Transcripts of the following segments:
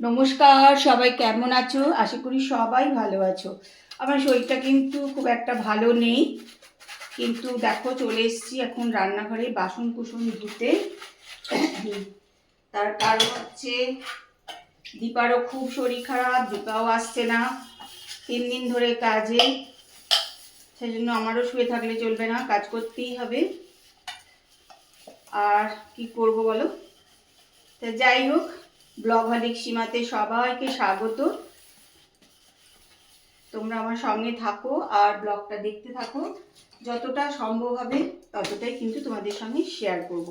নমস্কার, সবাই কেমন আছো? আশা করি সবাই ভালো আছো। আমার শরীরটা কিন্তু খুব একটা ভালো নেই, কিন্তু দেখো চলে এসেছি এখন রান্নাঘরে বাসন কুসন ধুতে। তার কারণ হচ্ছে দীপারও খুব শরীর খারাপ, দীপাও আসছে না 3 দিন ধরে কাজে। সেই জন্য আমারও শুয়ে থাকলে চলবে না, কাজ করতেই হবে। আর কি করব বলো? তা যাই হোক, ব্লগ হালিক সীমাতে সবাইকে স্বাগত। তোমরা আমার সঙ্গে থাকো আর ব্লগটা দেখতে থাকো। যতটা সম্ভব হবে ততটাই কিন্তু তোমাদের সঙ্গে শেয়ার করব।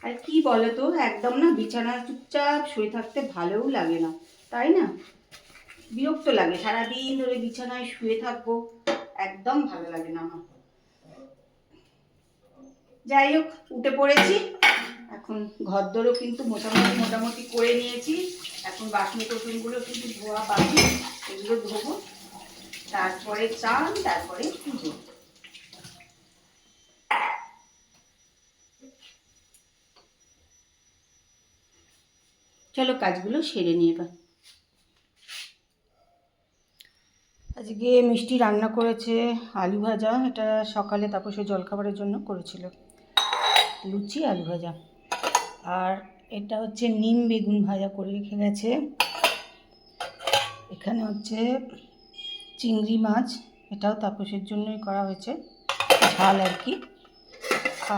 আর কি বলো তো, একদম না বিছানা চুপচাপ শুয়ে থাকতে ভালোও লাগে না, তাই না? বিরক্ত লাগে, সারাদিন ধরে বিছানায় শুয়ে থাকবো, একদম ভালো লাগে না আমার। যাই হোক, উঠে পড়েছি এখন। ঘরদোরও কিন্তু মোটামুটি করে নিয়েছি। এখন বাসন কোসনগুলো কিন্তু ধোয়া বাকি, এগুলো ধোবো, তারপরে চান, তারপরে পুজো। চলো কাজগুলো সেরে নিয়ে এবার। আজকে মিষ্টি রান্না করেছে আলু ভাজা, এটা সকালে তাপসের জলখাবারের জন্য করেছিল, লুচি আলু ভাজা। আর এটা হচ্ছে নিম বেগুন ভাজা করে রেখে গেছে। এখানে হচ্ছে চিংড়ি মাছ, এটাও তাপসের জন্যই করা হয়েছে, ঝাল আর কি।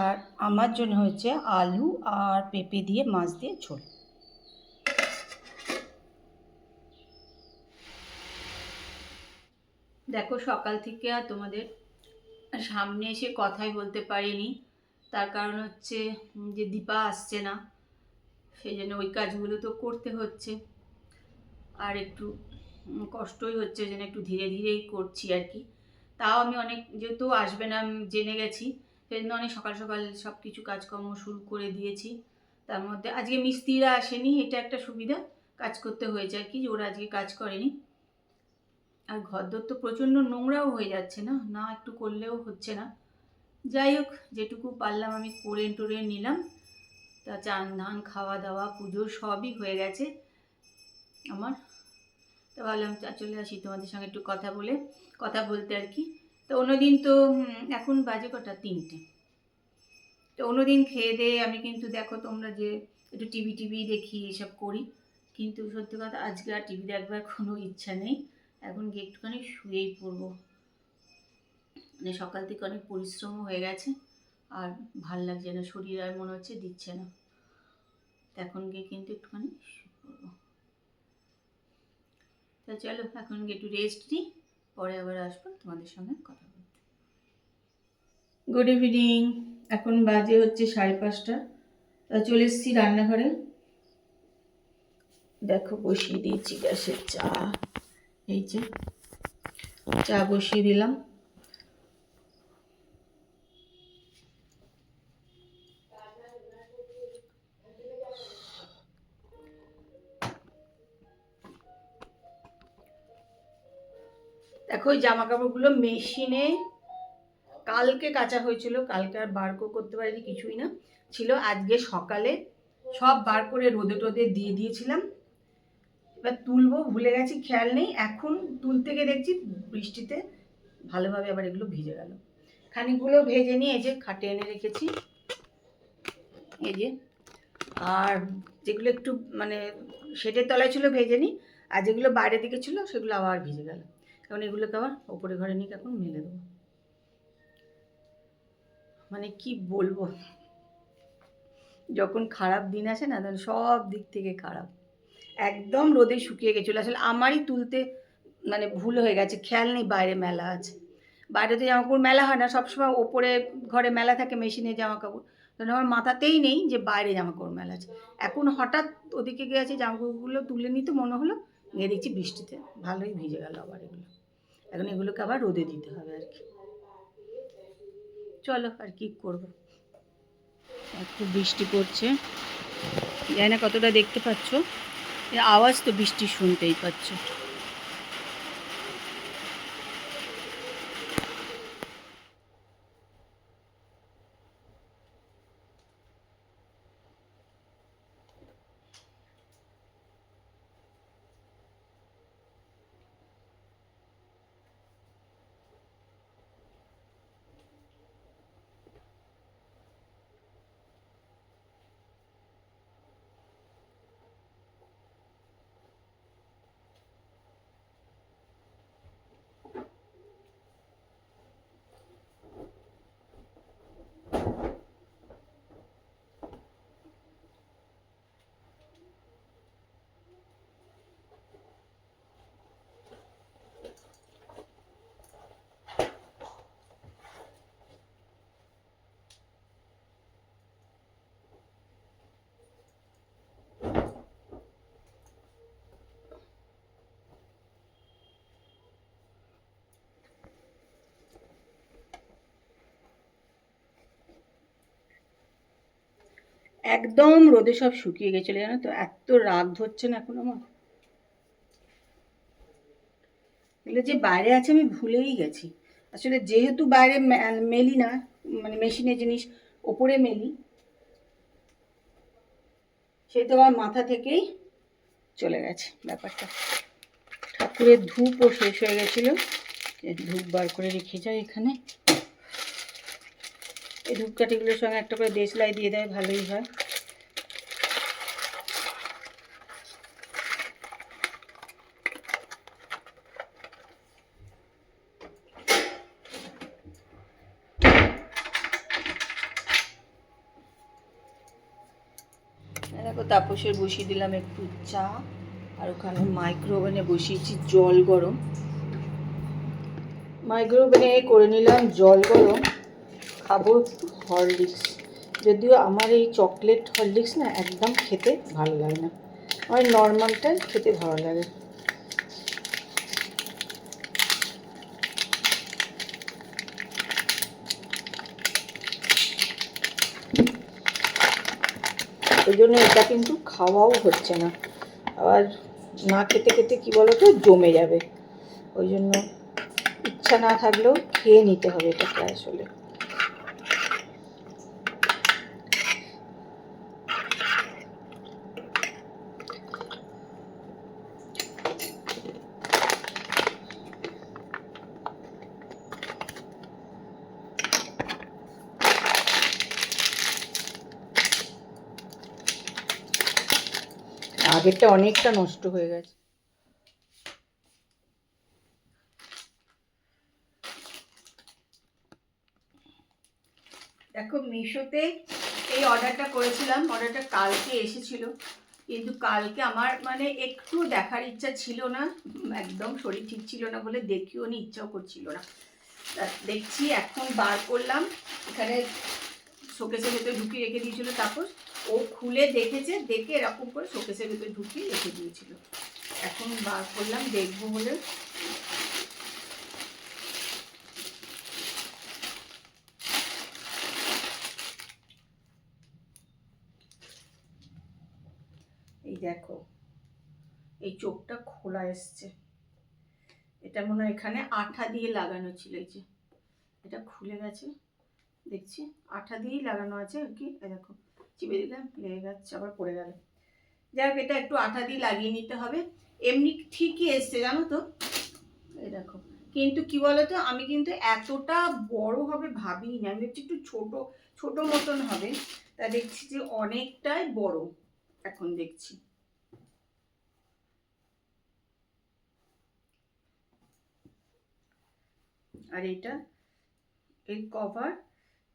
আর আমার জন্য হয়েছে আলু আর পেঁপে দিয়ে মাছ দিয়ে ঝোল। দেখো সকাল থেকে আর তোমাদের সামনে এসে কথাই বলতে পারিনি, তার কারণ হচ্ছে যে দীপা আসছে না, সেই জন্য ওই কাজগুলো তো করতে হচ্ছে। আর একটু কষ্টই হচ্ছে, যেন একটু ধীরে ধীরেই করছি আর কি। তাও আমি অনেক, যেহেতু আসবে না আমি জেনে গেছি, সেই জন্য অনেক সকাল সকাল সব কিছু কাজকর্ম শুরু করে দিয়েছি। তার মধ্যে আজকে মিস্ত্রিরা আসেনি, এটা একটা সুবিধা, কাজ করতে হয়েছে আর কি, যে ওরা আজকে কাজ করেনি। আর ঘরদোর তো প্রচণ্ড নোংরাও হয়ে যাচ্ছে, না না একটু করলেও হচ্ছে না। যাই হোক, যেটুকু পারলাম আমি করে টোরে নিলাম। তা চান ধান খাওয়া দাওয়া পুজো সবই হয়ে গেছে আমার। তা ভাবলাম চলে আসি তোমাদের সঙ্গে একটু কথা বলতে আর কি। তো অন্যদিন তো এখন বাজে কটা, 3টে। তো অন্যদিন খেয়ে দিয়ে আমি কিন্তু দেখো তোমরা যে একটু টিভি দেখি, এসব করি, কিন্তু সত্যি কথা আজকে আর টিভি দেখবার কোনো ইচ্ছা নেই। এখন গিয়ে একটুখানি শুয়েই পড়বো, মানে সকাল থেকে অনেক পরিশ্রমও হয়ে গেছে, আর ভাল লাগছে না, শরীর আর মনে হচ্ছে দিচ্ছে না। এখন গিয়ে কিন্তু একটুখানি শুয়ে পড়বো। তা চলো এখন গিয়ে একটু রেস্ট নিই, পরে আবার আসবো তোমাদের সঙ্গে কথা বলতে। গুড ইভিনিং, এখন বাজে হচ্ছে 5:30। তা চলে এসেছি রান্নাঘরে। দেখো বসিয়ে দিয়েছি গ্যাসের চা, এই যে চা বসিয়ে দিলাম। দেখো ওই জামা কাপড়গুলো মেশিনে কালকে কাচা হয়েছিল, কালকে আর বার করতে পারিনি, কিছুই না ছিল। আজকে সকালে সব বার করে রোদে টোদে দিয়ে দিয়েছিলাম, এবার তুলবো ভুলে গেছি, খেয়াল নেই। এখন তুলতে গিয়ে দেখছি বৃষ্টিতে ভালোভাবে আবার এগুলো ভিজে গেল। খানিকগুলো ভেজে নিয়ে এই যে খাটে এনে রেখেছি, এই যে। আর যেগুলো একটু মানে শেডের তলায় ছিল ভেজে নিই, আর যেগুলো বাইরের দিকে ছিল সেগুলো আবার ভিজে গেল। এখন এগুলোকে আবার ওপরে ঘরে নিয়ে এখন মেলে দেবো। মানে কি বলবো, যখন খারাপ দিন আসে না, তখন সব দিক থেকে খারাপ। একদম রোদে শুকিয়ে গেছিলো, আসলে আমারই তুলতে মানে ভুল হয়ে গেছে, খেয়াল নেই বাইরে মেলা আছে। বাইরে তো জামাকাপড় মেলা হয় না, সবসময় ওপরে ঘরে মেলা থাকে মেশিনে জামাকাপড়, তখন আমার মাথাতেই নেই যে বাইরে জামাকাপড় মেলা আছে। এখন হঠাৎ ওদিকে গিয়েছি, জামাকাপড়গুলো তুলে নিতে মনে হলো, গিয়ে দেখছি বৃষ্টিতে ভালোই ভিজে গেল আবার এগুলো। এখন এগুলোকে আবার রোদে দিতে হবে আর কি। চলো আর কি করবো, একটু বৃষ্টি পড়ছে, জানি না কতটা দেখতে পাচ্ছ, আওয়াজ তো বৃষ্টি শুনতেই পাচ্ছ। একদম রোদে সব শুকিয়ে গেছিলো, জানো তো, এত রাগ ধরছে না এখন আমার। এগুলো যে বাইরে আছে আমি ভুলেই গেছি। আসলে যেহেতু বাইরে মেলি না, মানে মেশিনের জিনিস ওপরে মেলি, সেই তো আমার মাথা থেকেই চলে গেছে ব্যাপারটা। ঠাকুরের ধূপও শেষ হয়ে গেছিলো, ধূপ বার করে রেখে যায় এখানে। এই ধূপকাঠিগুলোর সঙ্গে একটা করে দেশলাই দিয়ে দেয়, ভালোই হয়। দেখো তাপসের বসিয়ে দিলাম একটু চা, আর ওখানে মাইক্রো ওভেনে বসিয়েছি জল গরম। মাইক্রো ওভেনে করে নিলাম জল গরম, খাবো একটু হরলিক্স। যদিও আমার এই চকলেট হরলিক্স না একদম খেতে ভালো লাগে না, আমার নর্মালটাই খেতে ভালো লাগে। ওই জন্য এটা কিন্তু খাওয়াও হচ্ছে না, আবার না খেতে খেতে কী বলো তো জমে যাবে, ওই জন্য ইচ্ছা না থাকলেও খেয়ে নিতে হবে এটাকে আসলে। আগেরটা অনেকটা নষ্ট হয়ে গেছে। দেখো মিশোতে এই অর্ডারটা করেছিলাম, অর্ডারটা কালকে এসেছিল, কিন্তু কালকে আমার মানে একটু দেখার ইচ্ছা ছিল না, একদম শরীর ঠিক ছিল না বলে দেখিও নি, ইচ্ছাও করছিল না। দেখছি এখন বার করলাম, এখানে শোকেসের ভেতরে ঢুকিয়ে রেখে দিয়েছিল তাপস, ও খুলে দেখেছে, দেখে এরকম করে শোকেসের ভেতরে ঢুকিয়ে রেখে দিয়েছিল। এখন বার করলাম দেখবো বলে। এই দেখো এই চোখটা খোলা এসছে, এটা মনে হয় এখানে আঠা দিয়ে লাগানো ছিল, এই যে এটা খুলে গেছে, দেখছি আঠা দিয়েই লাগানো আছে আর কি। দেখো চিপে দিলাম, লেগে যাচ্ছে, আবার পড়ে গেল। যাই হোক, এটা একটু আঠা দিয়ে লাগিয়ে নিতে হবে। এমনি ঠিকই এসছে জানো তো, এই দেখো। কিন্তু কি বলতো, আমি কিন্তু এতটা বড় হবে ভাবিনি, আমি হচ্ছে একটু ছোট ছোট মতন হবে, তা দেখছি যে অনেকটাই বড় এখন দেখছি। আর এটা এর কভার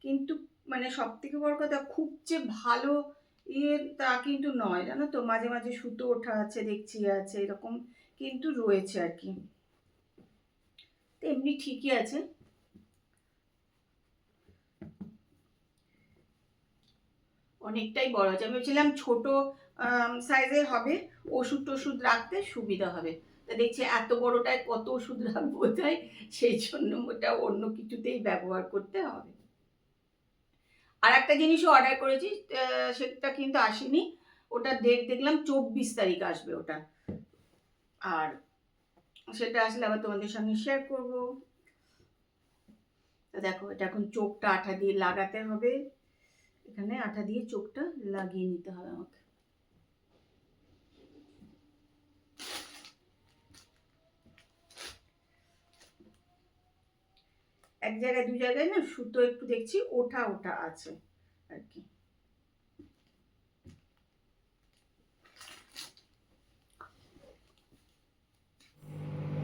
কিন্তু মানে সব থেকে বড় কথা, খুব যে ভালো ইয়ে তা কিন্তু নয় জানো তো, মাঝে মাঝে সুতো ওঠা আছে দেখছি, আছে এরকম কিন্তু রয়েছে আর কি, এমনি ঠিকই আছে। অনেকটাই বড় আছে, আমি ভেবেছিলাম ছোট সাইজের হবে, ওষুধ টষুধ রাখতে সুবিধা হবে, তা দেখছি এত বড়টায় কত ওষুধ রাখবো, তাই সেই জন্য ওটা অন্য কিছুতেই ব্যবহার করতে হবে। আর একটা জিনিসও অর্ডার করেছি, সেটা কিন্তু আসেনি, ওটা ডেট দেখলাম 24 তারিখ আসবে ওটা, আর সেটা আসলে আবার তোমাদের সঙ্গে শেয়ার করব। দেখো এটা এখন চোখটা আঠা দিয়ে লাগাতে হবে, এখানে আঠা দিয়ে চোখটা লাগিয়ে নিতে হবে আমাকে। এক জায়গায় দু জায়গায় না সুতো একটু দেখছি ওঠা ওঠা আছে আর কি।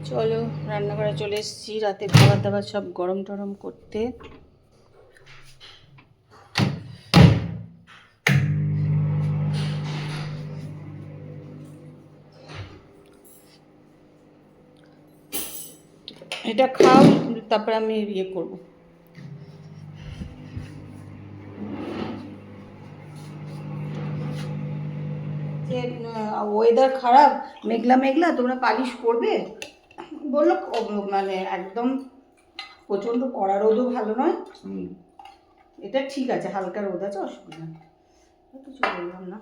চলো রান্নাঘরে চলে এসেছি, রাতে খাবার দাবার সব গরম টরম করতে। এটা খাও, তারপরে আমি ইয়ে করবো। যে ওয়েদার খারাপ, মেঘলা মেঘলা, তোমরা পালিশ করবে বললো, মানে একদম প্রচণ্ড কড়া রোদও ভালো নয়, এটা ঠিক আছে, হালকা রোদ আছে, অসুবিধা নেই। কিছু বললাম না।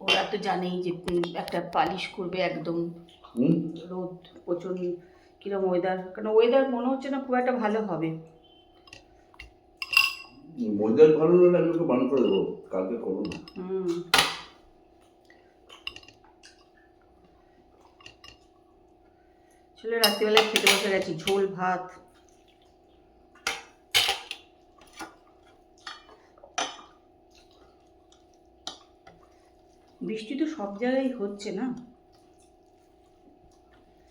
ওরা তো জানেই যে একটা পালিশ করবে একদম। রোদ প্রচন্ড, কিরম ওয়েদার, কারণ ওয়েদার মনে হচ্ছে না খুব একটা ভালো হবে। ওয়েদার ভালো হলে আমি ওকে বান করে দেবো, কালকে করবো না। চলে রাত্রিবেলায় খেতে বসে গেছি, ঝোল ভাত। বৃষ্টি তো সব জায়গায় হচ্ছে না।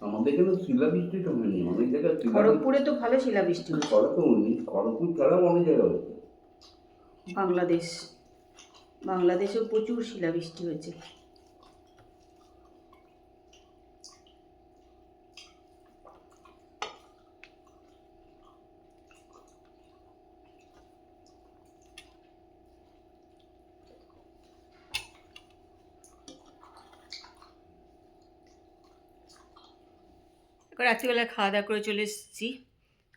আমাদের এখানে শিলাবৃষ্টিটা হয়নি, অনেক জায়গায় খড়গপুরে তো ভালো শিলাবৃষ্টি হচ্ছে। খড়গপুর ছাড়াও অনেক জায়গায় হচ্ছে। বাংলাদেশেও প্রচুর শিলাবৃষ্টি হয়েছে। রাত্রিবেলা খাওয়া দাওয়া করে চলে এসেছি,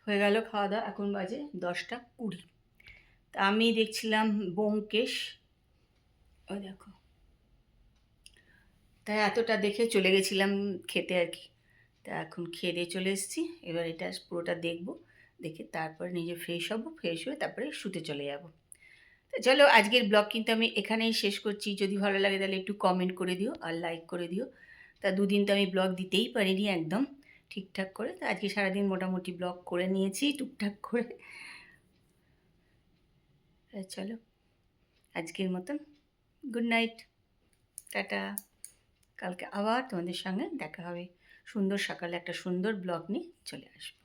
হয়ে গেল খাওয়া দাওয়া, এখন বাজে 10টা 20। তা আমি দেখছিলাম ব্যোমকেশ, ওই দেখো, তাই এতটা দেখে চলে গেছিলাম খেতে আর কি। তা এখন খেয়ে দিয়ে চলে এসেছি, এবার এটা পুরোটা দেখবো, দেখে তারপরে নিজে ফ্রেশ হব, ফ্রেশ হয়ে তারপরে শুতে চলে যাব। তো চলো আজকের ব্লগ কিন্তু আমি এখানেই শেষ করছি। যদি ভালো লাগে তাহলে একটু কমেন্ট করে দিও আর লাইক করে দিও। তা দুদিন তো আমি ব্লগ দিতেই পারিনি একদম ঠিকঠাক করে, তো আজকে সারাদিন মোটামুটি ব্লগ করে নিয়েছি টুকটাক করে। চলো আজকের মতন গুড নাইট, টাটা। কালকে আবার তোমাদের সঙ্গে দেখা হবে, সুন্দর সকালে একটা সুন্দর ব্লগ নিয়ে চলে আসবো।